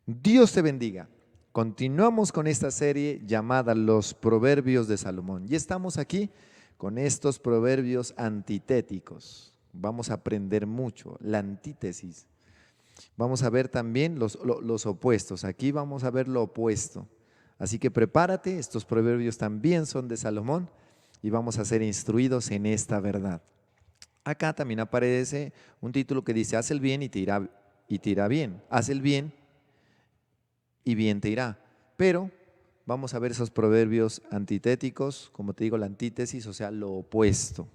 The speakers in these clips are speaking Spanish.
Dios te bendiga. Continuamos con esta serie llamada Los Proverbios de Salomón. Y estamos aquí con estos proverbios antitéticos. Vamos a aprender mucho, la antítesis. Vamos a ver también los opuestos. Aquí vamos a ver lo opuesto. Así que prepárate, estos proverbios también son de Salomón y vamos a ser instruidos en esta verdad. Acá también aparece un título que dice, haz el bien y te irá bien. Haz el bien y bien te irá. Pero vamos a ver esos proverbios antitéticos, como te digo, la antítesis, o sea, lo opuesto.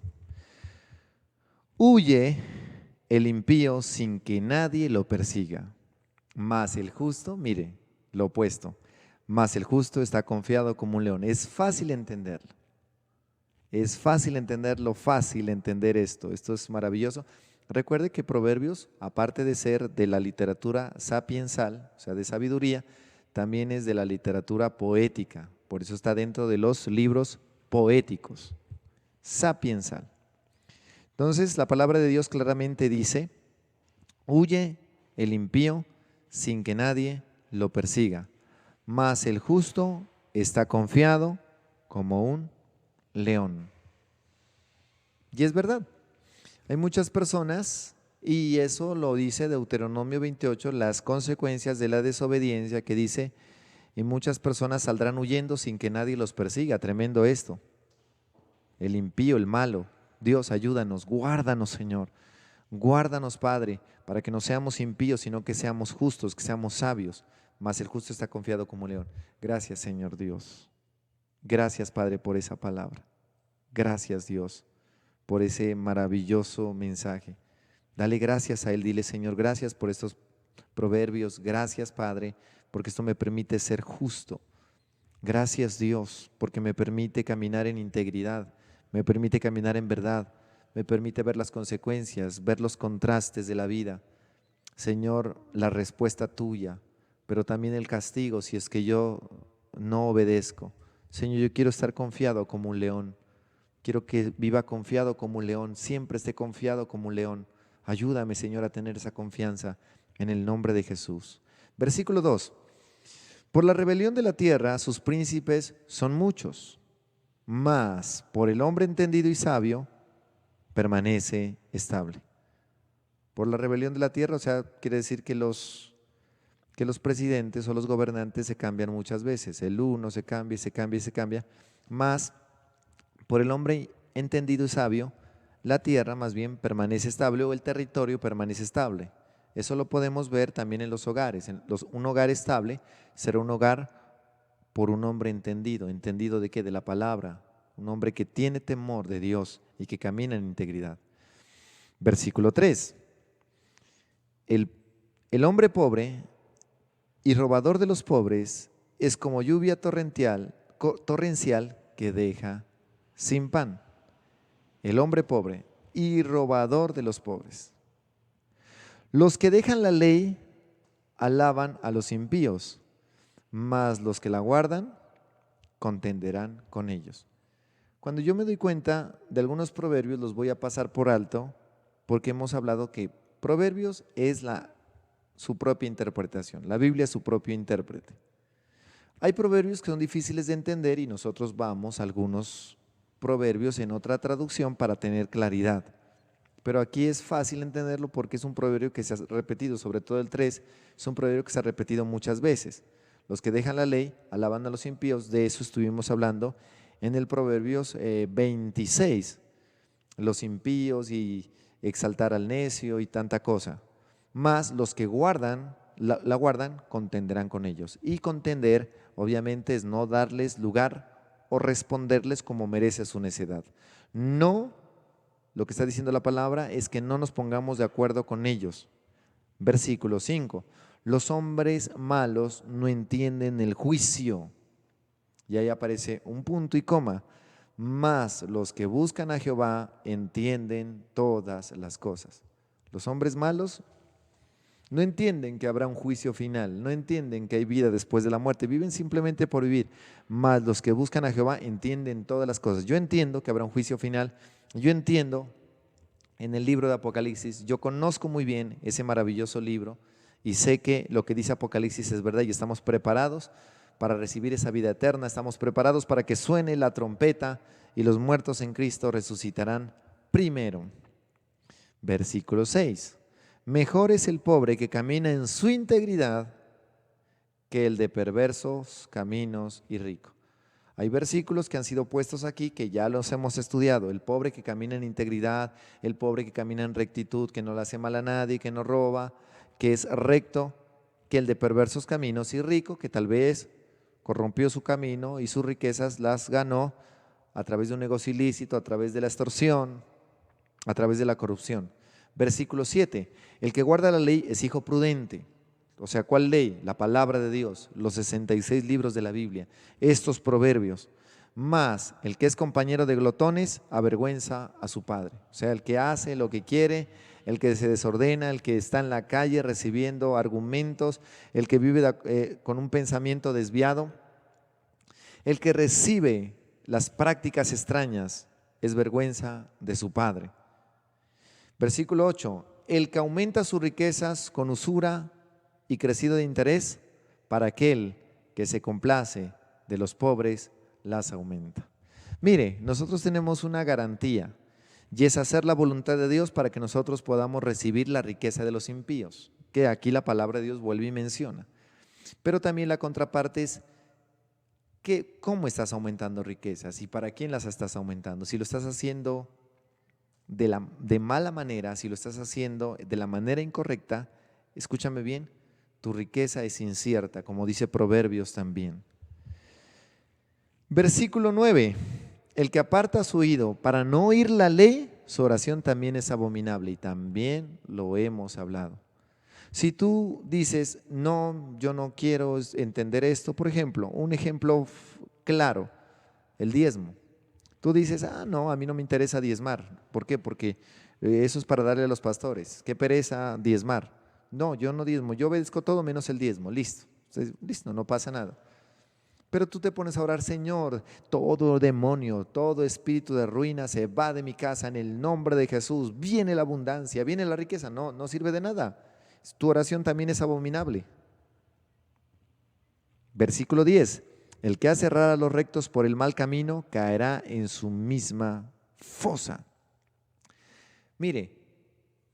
Huye el impío sin que nadie lo persiga, mas el justo, mire, lo opuesto, mas el justo está confiado como un león. Es fácil entenderlo. Es fácil entender esto. Esto es maravilloso. Recuerde que Proverbios, aparte de ser de la literatura sapiensal, o sea, de sabiduría, también es de la literatura poética. Por eso está dentro de los libros poéticos, sapiensal. Entonces, la palabra de Dios claramente dice, huye el impío sin que nadie lo persiga, mas el justo está confiado como un león. Y es verdad, hay muchas personas, y eso lo dice Deuteronomio 28, las consecuencias de la desobediencia, que dice, y muchas personas saldrán huyendo sin que nadie los persiga. Tremendo esto. El impío, el malo. Dios, ayúdanos, guárdanos, Señor. Guárdanos, Padre, para que no seamos impíos, sino que seamos justos, que seamos sabios. Mas el justo está confiado como león. Gracias, Señor Dios. Gracias, Padre, por esa palabra. Gracias, Dios, por ese maravilloso mensaje. Dale gracias a Él, dile, Señor, gracias por estos proverbios, gracias, Padre, porque esto me permite ser justo. Gracias, Dios, porque me permite caminar en integridad, me permite caminar en verdad, me permite ver las consecuencias, ver los contrastes de la vida. Señor, la respuesta tuya, pero también el castigo si es que yo no obedezco. Señor, yo quiero estar confiado como un león. Quiero que viva confiado como un león, siempre esté confiado como un león. Ayúdame, Señor, a tener esa confianza en el nombre de Jesús. Versículo 2. Por la rebelión de la tierra sus príncipes son muchos, mas por el hombre entendido y sabio permanece estable. Por la rebelión de la tierra, o sea, quiere decir que los presidentes o los gobernantes se cambian muchas veces. El uno se cambia y se cambia y se cambia, mas por el hombre entendido y sabio, la tierra más bien permanece estable o el territorio permanece estable. Eso lo podemos ver también en los hogares. Un hogar estable será un hogar por un hombre entendido. ¿Entendido de qué? De la palabra. Un hombre que tiene temor de Dios y que camina en integridad. Versículo 3. El hombre pobre y robador de los pobres es como lluvia torrencial que deja sin pan. El hombre pobre y robador de los pobres. Los que dejan la ley alaban a los impíos, mas los que la guardan contenderán con ellos. Cuando yo me doy cuenta de algunos proverbios, los voy a pasar por alto, porque hemos hablado que proverbios es su propia interpretación, la Biblia es su propio intérprete. Hay proverbios que son difíciles de entender y nosotros vamos a algunos proverbios en otra traducción para tener claridad. Pero aquí es fácil entenderlo porque es un proverbio que se ha repetido, sobre todo el 3, es un proverbio que se ha repetido muchas veces. Los que dejan la ley alaban a los impíos, de eso estuvimos hablando en el Proverbios 26, los impíos y exaltar al necio y tanta cosa. Mas los que la guardan, contenderán con ellos. Y contender, obviamente, es no darles lugar o responderles como merece su necedad. No, lo que está diciendo la palabra es que no nos pongamos de acuerdo con ellos. Versículo 5. Los hombres malos no entienden el juicio. Y ahí aparece un punto y coma. Mas los que buscan a Jehová entienden todas las cosas. Los hombres malos no entienden que habrá un juicio final, no entienden que hay vida después de la muerte, viven simplemente por vivir. Mas los que buscan a Jehová entienden todas las cosas. Yo entiendo que habrá un juicio final, yo entiendo en el libro de Apocalipsis, yo conozco muy bien ese maravilloso libro Y sé que lo que dice Apocalipsis es verdad y estamos preparados para recibir esa vida eterna, estamos preparados para que suene la trompeta y los muertos en Cristo resucitarán primero. Versículo 6. Mejor es el pobre que camina en su integridad que el de perversos caminos y rico. Hay versículos que han sido puestos aquí que ya los hemos estudiado. El pobre que camina en integridad, el pobre que camina en rectitud, que no le hace mal a nadie, que no roba, que es recto, que el de perversos caminos y rico, que tal vez corrompió su camino y sus riquezas las ganó a través de un negocio ilícito, a través de la extorsión, a través de la corrupción. Versículo 7. El que guarda la ley es hijo prudente. O sea, ¿cuál ley? La palabra de Dios, los 66 libros de la Biblia, estos proverbios. Más el que es compañero de glotones avergüenza a su padre. O sea, el que hace lo que quiere, el que se desordena, el que está en la calle recibiendo argumentos, el que vive con un pensamiento desviado, el que recibe las prácticas extrañas es vergüenza de su padre. Versículo 8. El que aumenta sus riquezas con usura y crecido de interés, para aquel que se complace de los pobres, las aumenta. Mire, nosotros tenemos una garantía y es hacer la voluntad de Dios para que nosotros podamos recibir la riqueza de los impíos, que aquí la palabra de Dios vuelve y menciona. Pero también la contraparte es que cómo estás aumentando riquezas y para quién las estás aumentando. Si lo estás haciendo de mala manera, si lo estás haciendo de la manera incorrecta, escúchame bien, tu riqueza es incierta, como dice Proverbios también. Versículo 9. El que aparta su oído para no oír la ley, su oración también es abominable y también lo hemos hablado. Si tú dices, no, yo no quiero entender esto, por ejemplo, un ejemplo claro, el diezmo. Tú dices, no, a mí no me interesa diezmar. ¿Por qué? Porque eso es para darle a los pastores. Qué pereza diezmar. No, yo no diezmo, yo obedezco todo menos el diezmo, listo. Entonces, listo, no pasa nada. Pero tú te pones a orar, Señor, todo demonio, todo espíritu de ruina se va de mi casa en el nombre de Jesús. Viene la abundancia, viene la riqueza. No, no sirve de nada. Tu oración también es abominable. Versículo 10. El que hace errar a los rectos por el mal camino caerá en su misma fosa. Mire,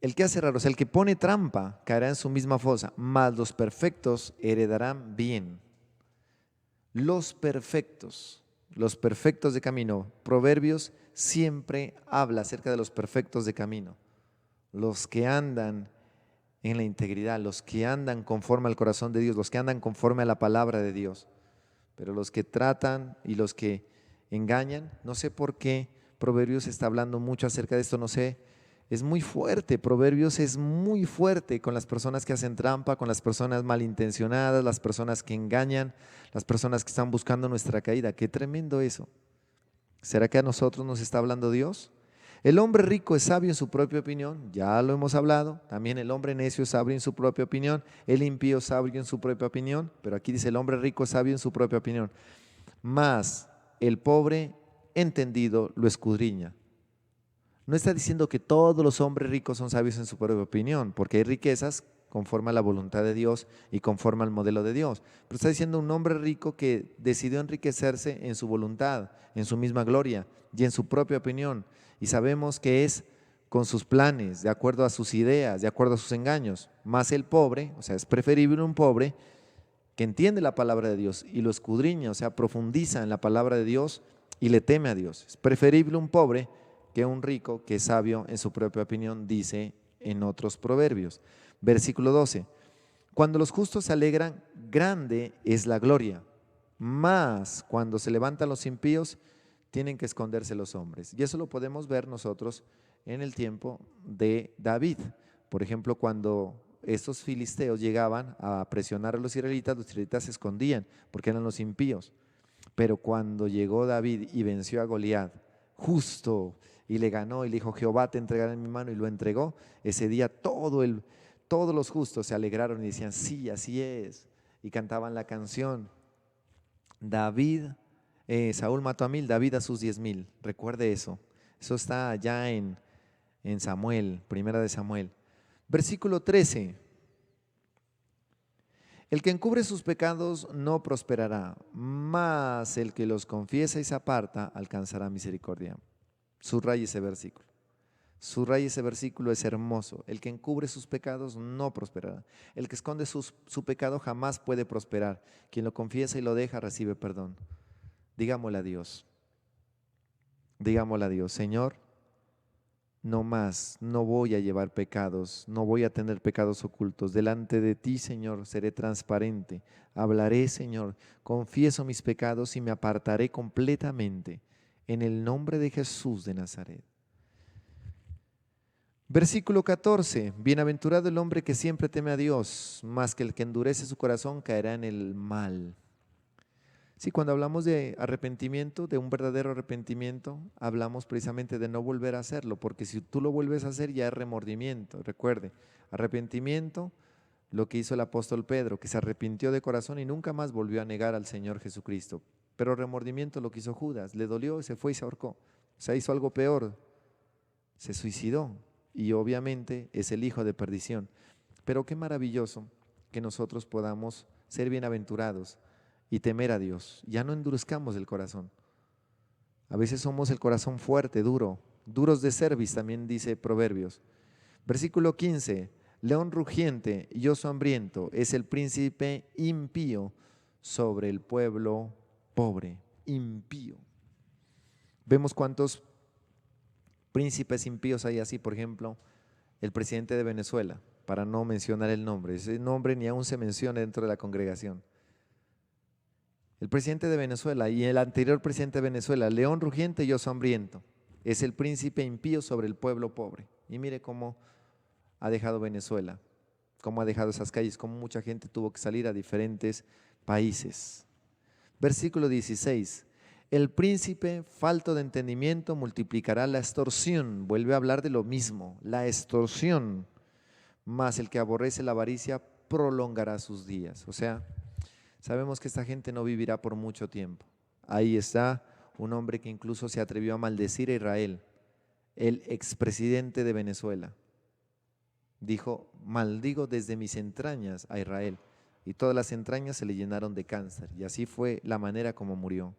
el que hace errar, o sea, el que pone trampa caerá en su misma fosa, mas los perfectos heredarán bien. Los perfectos de camino. Proverbios siempre habla acerca de los perfectos de camino. Los que andan en la integridad, los que andan conforme al corazón de Dios, los que andan conforme a la palabra de Dios. Pero los que tratan y los que engañan, no sé por qué Proverbios está hablando mucho acerca de esto, no sé, es muy fuerte, Proverbios es muy fuerte con las personas que hacen trampa, con las personas malintencionadas, las personas que engañan, las personas que están buscando nuestra caída. Qué tremendo eso. ¿Será que a nosotros nos está hablando Dios? El hombre rico es sabio en su propia opinión, ya lo hemos hablado. También el hombre necio es sabio en su propia opinión, el impío es sabio en su propia opinión, pero aquí dice el hombre rico es sabio en su propia opinión. Mas el pobre entendido lo escudriña. No está diciendo que todos los hombres ricos son sabios en su propia opinión, porque hay riquezas conforme a la voluntad de Dios y conforme al modelo de Dios. Pero está diciendo un hombre rico que decidió enriquecerse en su voluntad, en su misma gloria y en su propia opinión. Y sabemos que es con sus planes, de acuerdo a sus ideas, de acuerdo a sus engaños. Más el pobre, o sea, es preferible un pobre que entiende la palabra de Dios y lo escudriña, o sea, profundiza en la palabra de Dios y le teme a Dios. Es preferible un pobre que un rico que es sabio en su propia opinión, dice en otros proverbios. Versículo 12. Cuando los justos se alegran, grande es la gloria, mas cuando se levantan los impíos, tienen que esconderse los hombres. Y eso lo podemos ver nosotros en el tiempo de David. Por ejemplo, cuando estos filisteos llegaban a presionar a los israelitas se escondían porque eran los impíos. Pero cuando llegó David y venció a Goliat, justo, y le ganó y le dijo, Jehová te entregará en mi mano, y lo entregó, ese día todos los justos se alegraron y decían, sí, así es, y cantaban la canción. Saúl mató a 1000, David a sus 10,000. Recuerde eso. Eso está allá en Samuel, primera de Samuel. Versículo 13. El que encubre sus pecados no prosperará, mas el que los confiesa y se aparta alcanzará misericordia. Subraya ese versículo. Subraya ese versículo, es hermoso. El que encubre sus pecados no prosperará. El que esconde su pecado jamás puede prosperar. Quien lo confiesa y lo deja recibe perdón. Digámosle a Dios. Digámosle a Dios, Señor, no más, no voy a llevar pecados, no voy a tener pecados ocultos. Delante de ti, Señor, seré transparente. Hablaré, Señor, confieso mis pecados y me apartaré completamente. En el nombre de Jesús de Nazaret. Versículo 14. Bienaventurado el hombre que siempre teme a Dios, más que el que endurece su corazón caerá en el mal. Sí, cuando hablamos de arrepentimiento, de un verdadero arrepentimiento, hablamos precisamente de no volver a hacerlo, porque si tú lo vuelves a hacer ya es remordimiento. Recuerde, arrepentimiento, lo que hizo el apóstol Pedro, que se arrepintió de corazón y nunca más volvió a negar al Señor Jesucristo. Pero remordimiento lo que hizo Judas, le dolió, se fue y se ahorcó. O sea, hizo algo peor, se suicidó y obviamente es el hijo de perdición. Pero qué maravilloso que nosotros podamos ser bienaventurados y temer a Dios. Ya no endurezcamos el corazón. A veces somos el corazón fuerte, duro, duros de cerviz, también dice Proverbios. Versículo 15, león rugiente y oso hambriento es el príncipe impío sobre el pueblo pobre. Impío. Vemos cuántos príncipes impíos hay así, por ejemplo, el presidente de Venezuela, para no mencionar el nombre. Ese nombre ni aún se menciona dentro de la congregación. El presidente de Venezuela y el anterior presidente de Venezuela, león rugiente y oso hambriento, es el príncipe impío sobre el pueblo pobre. Y mire cómo ha dejado Venezuela, cómo ha dejado esas calles, cómo mucha gente tuvo que salir a diferentes países. Versículo 16, el príncipe falto de entendimiento multiplicará la extorsión. Vuelve a hablar de lo mismo, la extorsión, mas el que aborrece la avaricia prolongará sus días. O sea, sabemos que esta gente no vivirá por mucho tiempo. Ahí está un hombre que incluso se atrevió a maldecir a Israel, el expresidente de Venezuela. Dijo, maldigo desde mis entrañas a Israel. Y todas las entrañas se le llenaron de cáncer. Y así fue la manera como murió.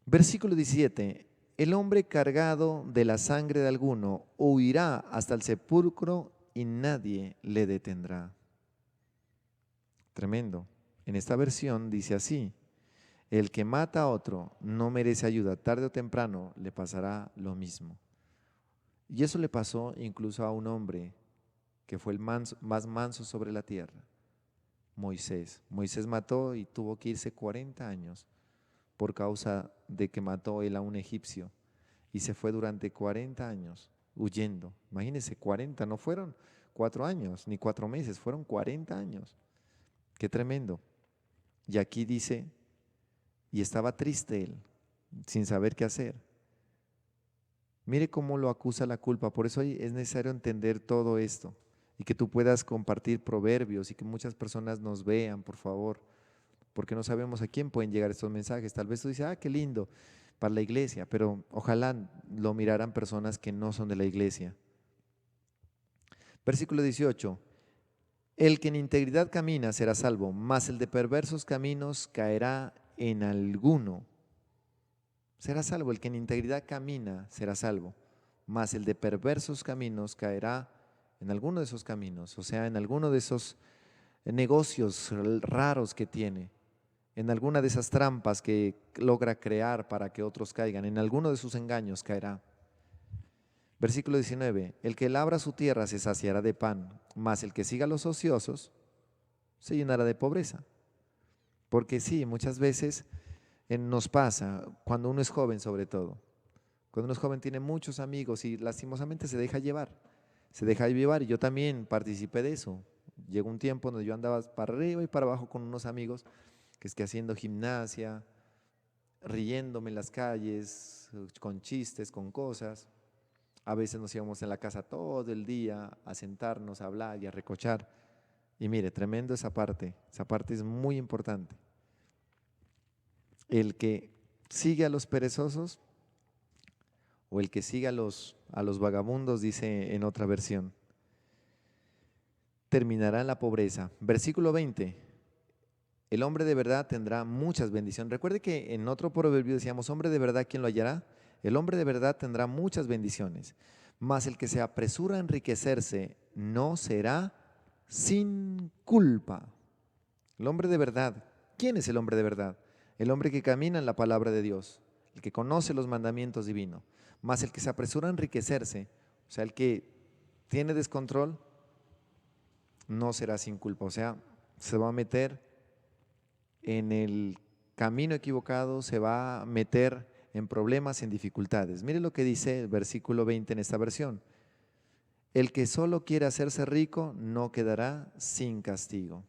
Versículo 17. El hombre cargado de la sangre de alguno huirá hasta el sepulcro y nadie le detendrá. Tremendo. En esta versión dice así, el que mata a otro no merece ayuda, tarde o temprano le pasará lo mismo. Y eso le pasó incluso a un hombre que fue el más manso sobre la tierra, Moisés. Moisés mató y tuvo que irse 40 años por causa de que mató él a un egipcio y se fue durante 40 años huyendo. Imagínense, 40, no fueron 4 años ni 4 meses, fueron 40 años. Qué tremendo. Y aquí dice, y estaba triste él, sin saber qué hacer. Mire cómo lo acusa la culpa. Por eso es necesario entender todo esto y que tú puedas compartir proverbios y que muchas personas nos vean, por favor, porque no sabemos a quién pueden llegar estos mensajes. Tal vez tú dices, qué lindo para la iglesia, pero ojalá lo miraran personas que no son de la iglesia. Versículo 18. El que en integridad camina será salvo, mas el de perversos caminos caerá en alguno. Será salvo, el que en integridad camina será salvo, mas el de perversos caminos caerá en alguno de esos caminos, o sea, en alguno de esos negocios raros que tiene, en alguna de esas trampas que logra crear para que otros caigan, en alguno de sus engaños caerá. Versículo 19, el que labra su tierra se saciará de pan, mas el que siga a los ociosos se llenará de pobreza. Porque sí, muchas veces nos pasa, cuando uno es joven sobre todo, cuando uno es joven tiene muchos amigos y lastimosamente se deja llevar y yo también participé de eso. Llegó un tiempo donde yo andaba para arriba y para abajo con unos amigos que es que haciendo gimnasia, riéndome en las calles, con chistes, con cosas. A veces nos íbamos en la casa todo el día a sentarnos, a hablar y a recochar. Y mire, tremendo esa parte es muy importante. El que sigue a los perezosos o el que sigue a los vagabundos, dice en otra versión. terminará en la pobreza. Versículo 20. El hombre de verdad tendrá muchas bendiciones. Recuerde que en otro proverbio decíamos, hombre de verdad, ¿quién lo hallará? El hombre de verdad tendrá muchas bendiciones, mas el que se apresura a enriquecerse no será sin culpa. El hombre de verdad, ¿quién es el hombre de verdad? El hombre que camina en la palabra de Dios, el que conoce los mandamientos divinos, mas el que se apresura a enriquecerse, o sea, el que tiene descontrol, no será sin culpa, o sea, se va a meter en el camino equivocado, se va a meter en problemas, en dificultades. Mire lo que dice el versículo 20 en esta versión. El que solo quiere hacerse rico no quedará sin castigo.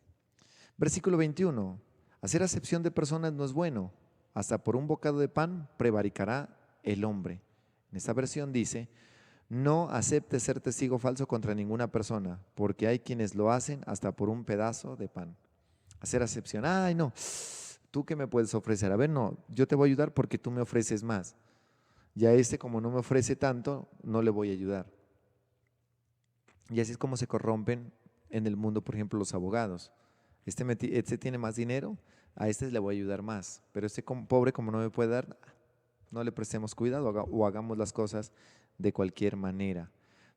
Versículo 21. Hacer acepción de personas no es bueno. Hasta por un bocado de pan prevaricará el hombre. En esta versión dice, no acepte ser testigo falso contra ninguna persona, porque hay quienes lo hacen hasta por un pedazo de pan. Hacer acepción. Ay, no, ¿tú qué me puedes ofrecer? A ver, no, yo te voy a ayudar porque tú me ofreces más. Ya como no me ofrece tanto, no le voy a ayudar. Y así es como se corrompen en el mundo, por ejemplo, los abogados. Este tiene más dinero, a este le voy a ayudar más. Pero pobre, como no me puede dar, no le prestemos cuidado o hagamos las cosas de cualquier manera.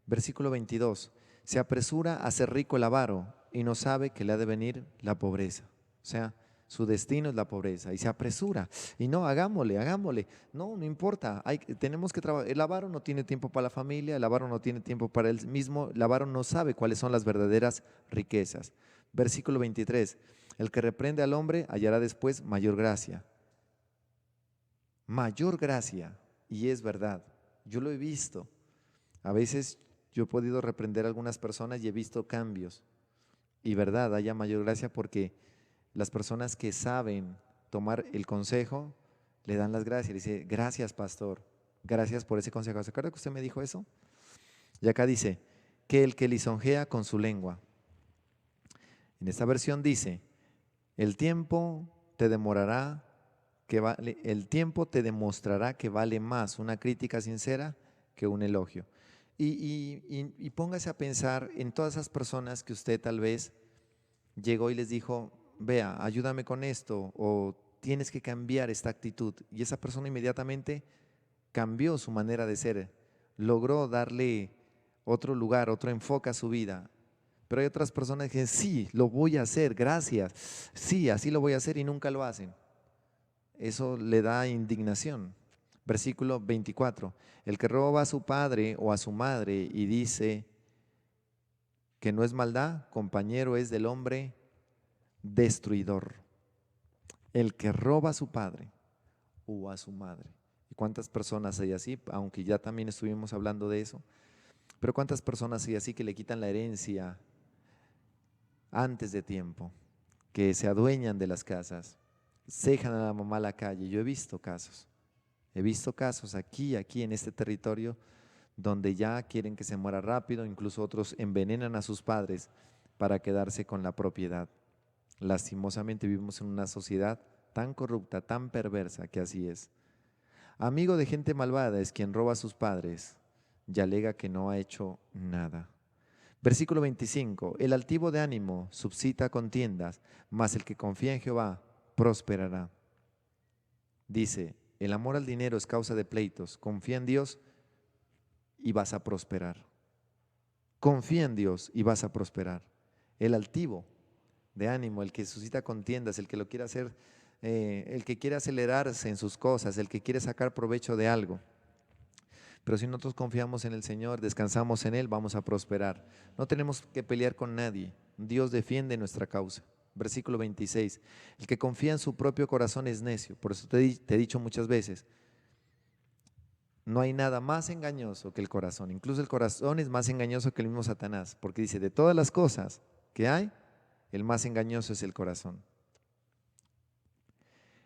Versículo 22. Se apresura a ser rico el avaro y no sabe que le ha de venir la pobreza. O sea, su destino es la pobreza y se apresura. Y no, hagámosle. No, no importa. Tenemos que trabajar. El avaro no tiene tiempo para la familia, el avaro no tiene tiempo para él mismo, el avaro no sabe cuáles son las verdaderas riquezas. Versículo 23. El que reprende al hombre hallará después mayor gracia. Mayor gracia. Y es verdad. Yo lo he visto. A veces yo he podido reprender a algunas personas y he visto cambios. Y verdad, haya mayor gracia porque las personas que saben tomar el consejo le dan las gracias. Le dice, gracias pastor, gracias por ese consejo. ¿Se acuerda que usted me dijo eso? Y acá dice, que el que lisonjea con su lengua. En esta versión dice, el tiempo te demorará el tiempo te demostrará que vale más una crítica sincera que un elogio. Y póngase a pensar en todas esas personas que usted tal vez llegó y les dijo, vea, ayúdame con esto o tienes que cambiar esta actitud. Y esa persona inmediatamente cambió su manera de ser, logró darle otro lugar, otro enfoque a su vida. Pero hay otras personas que dicen, sí, lo voy a hacer, gracias, sí, así lo voy a hacer y nunca lo hacen. Eso le da indignación. Versículo 24, el que roba a su padre o a su madre y dice que no es maldad, compañero es del hombre destruidor. El que roba a su padre o a su madre. ¿Y cuántas personas hay así? Aunque ya también estuvimos hablando de eso. Pero ¿cuántas personas hay así que le quitan la herencia antes de tiempo? Que se adueñan de las casas, se dejan a la mamá a la calle. Yo he visto casos aquí en este territorio donde ya quieren que se muera rápido, incluso otros envenenan a sus padres para quedarse con la propiedad. Lastimosamente vivimos en una sociedad tan corrupta, tan perversa que así es. Amigo de gente malvada es quien roba a sus padres y alega que no ha hecho nada. Versículo 25, el altivo de ánimo suscita contiendas, mas el que confía en Jehová prosperará. Dice, el amor al dinero es causa de pleitos, confía en Dios y vas a prosperar. Confía en Dios y vas a prosperar. El altivo de ánimo, el que suscita contiendas, el que lo quiere hacer, el que quiere acelerarse en sus cosas, el que quiere sacar provecho de algo. Pero si nosotros confiamos en el Señor, descansamos en Él, vamos a prosperar. No tenemos que pelear con nadie. Dios defiende nuestra causa. Versículo 26. El que confía en su propio corazón es necio. Por eso te he dicho muchas veces, no hay nada más engañoso que el corazón. Incluso el corazón es más engañoso que el mismo Satanás. Porque dice, de todas las cosas que hay, el más engañoso es el corazón.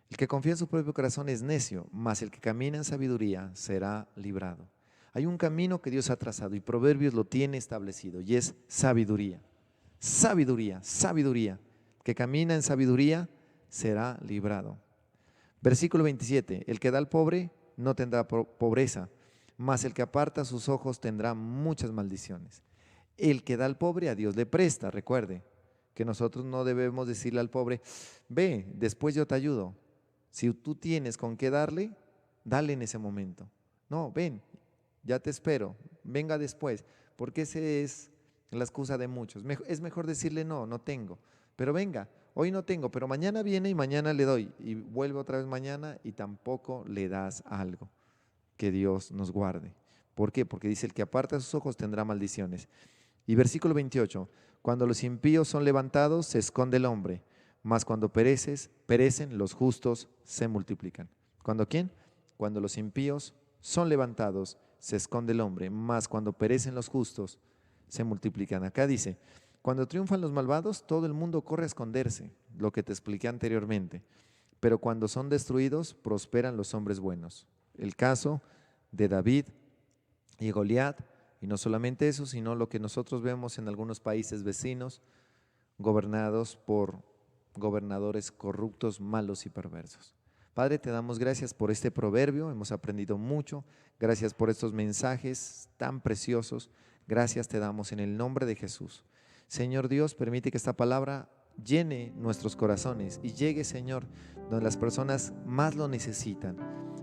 El que confía en su propio corazón es necio, mas el que camina en sabiduría será librado. Hay un camino que Dios ha trazado y Proverbios lo tiene establecido y es sabiduría. Sabiduría, sabiduría. El que camina en sabiduría será librado. Versículo 27. El que da al pobre no tendrá pobreza, mas el que aparta sus ojos tendrá muchas maldiciones. El que da al pobre a Dios le presta. Recuerde que nosotros no debemos decirle al pobre, ve, después yo te ayudo. Si tú tienes con qué darle, dale en ese momento. No, ven, ya te espero, venga después, porque esa es la excusa de muchos. Es mejor decirle no, no tengo, pero venga, hoy no tengo, pero mañana viene y mañana le doy, y vuelve otra vez mañana y tampoco le das algo. Que Dios nos guarde. ¿Por qué? Porque dice, el que aparta sus ojos tendrá maldiciones. Y versículo 28, cuando los impíos son levantados, se esconde el hombre, mas cuando perecen, los justos se multiplican. ¿Cuándo quién? Cuando los impíos son levantados, se esconde el hombre, mas cuando perecen los justos, se multiplican. Acá dice, cuando triunfan los malvados, todo el mundo corre a esconderse, lo que te expliqué anteriormente, pero cuando son destruidos, prosperan los hombres buenos. El caso de David y Goliat, y no solamente eso, sino lo que nosotros vemos en algunos países vecinos, gobernados por gobernadores corruptos, malos y perversos. Padre, te damos gracias por este proverbio, hemos aprendido mucho, gracias por estos mensajes tan preciosos, gracias te damos en el nombre de Jesús. Señor Dios, permite que esta palabra llene nuestros corazones y llegue, Señor, donde las personas más lo necesitan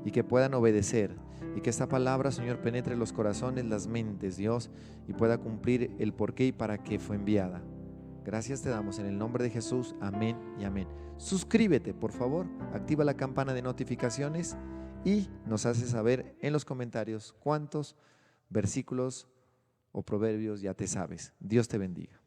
y que puedan obedecer, y que esta palabra, Señor, penetre los corazones, las mentes, Dios, y pueda cumplir el porqué y para qué fue enviada. Gracias te damos en el nombre de Jesús, amén y amén. Suscríbete, por favor, activa la campana de notificaciones y nos hace saber en los comentarios cuántos versículos o proverbios ya te sabes. Dios te bendiga.